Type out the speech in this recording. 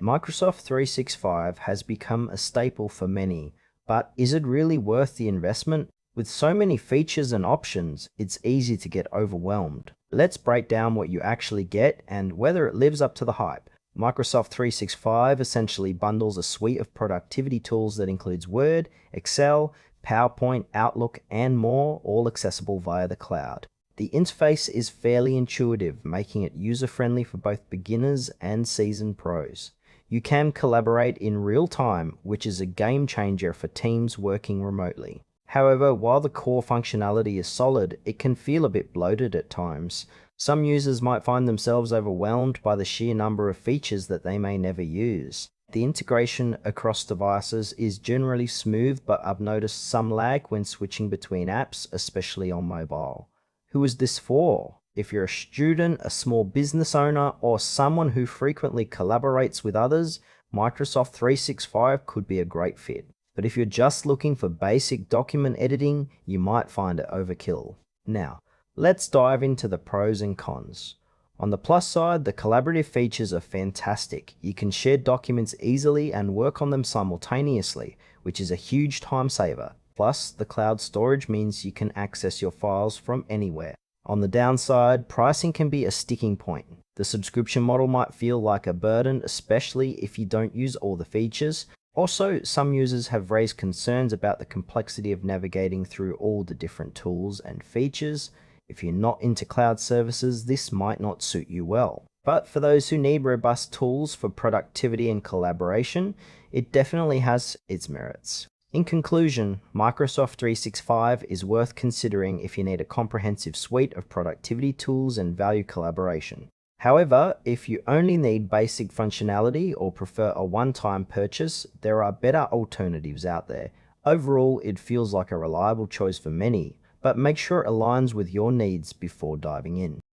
Microsoft 365 has become a staple for many, but is it really worth the investment? With so many features and options, it's easy to get overwhelmed. Let's break down what you actually get and whether it lives up to the hype. Microsoft 365 essentially bundles a suite of productivity tools that includes Word, Excel, PowerPoint, Outlook, and more, all accessible via the cloud. The interface is fairly intuitive, making it user-friendly for both beginners and seasoned pros. You can collaborate in real time, which is a game changer for teams working remotely. However, while the core functionality is solid, it can feel a bit bloated at times. Some users might find themselves overwhelmed by the sheer number of features that they may never use. The integration across devices is generally smooth, but I've noticed some lag when switching between apps, especially on mobile. Who is this for? If you're a student, a small business owner, or someone who frequently collaborates with others, Microsoft 365 could be a great fit. But if you're just looking for basic document editing, you might find it overkill. Now, let's dive into the pros and cons. On the plus side, the collaborative features are fantastic. You can share documents easily and work on them simultaneously, which is a huge time saver. Plus, the cloud storage means you can access your files from anywhere. On the downside, pricing can be a sticking point. The subscription model might feel like a burden, especially if you don't use all the features. Also, some users have raised concerns about the complexity of navigating through all the different tools and features. If you're not into cloud services, this might not suit you well. But for those who need robust tools for productivity and collaboration, it definitely has its merits. In conclusion, Microsoft 365 is worth considering if you need a comprehensive suite of productivity tools and value collaboration. However, if you only need basic functionality or prefer a one-time purchase, there are better alternatives out there. Overall, it feels like a reliable choice for many, but make sure it aligns with your needs before diving in.